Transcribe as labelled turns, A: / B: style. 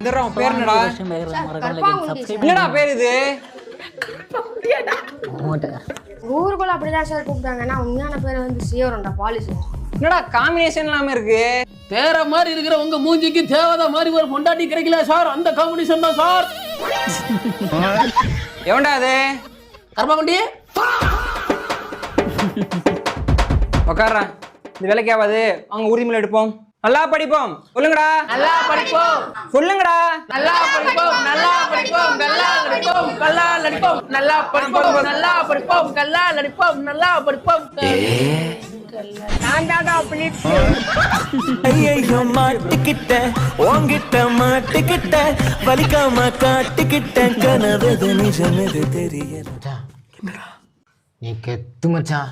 A: பேர் என்னடா? என்னடா பேர் இது?
B: ஊருக்குள்ள அப்படிதான் சார் கூப்பிட்டாங்கன்னா உண்மையான பேர் வந்து சியோரண்டா பாலிசி.
A: என்னடா காம்பினேஷன் இல்லாம இருக்கு?
C: தேர மாதிரி இருக்கிற உங்க மூஞ்சிக்கு தேவதா மாதிரி ஒரு பொண்டாட்டி கிடைக்கல சார், அந்த காம்பினேஷன் தான் சார்.
A: எவன்டா அது?
C: கர்மகுண்டி
A: உட்கார்றா. இந்த வேலைக்கு ஆகாது, அவங்க உறுதிமொழி எடுப்போம். நல்லா படிப்போம். சொல்லுங்கடா.
C: நல்லா படிப்போம்.
A: சொல்லுங்கடா.
C: நல்லா படிப்போம். நல்லா படிப்போம். நல்லா நடிப்போம். நல்லா நடிப்போம். நல்லா படிப்போம். நல்லா படிப்போம். நல்லா நடிப்போம். நல்லா படிப்போம்.
D: ஐயோ மாட்டிக்கிட்ட உன்கிட்ட மாட்டிக்கிட்ட வலிக்காம காட்டிக்கிட்ட கனவு நிஜமெது தெரியல.
E: நீ கெத்து மச்சான்.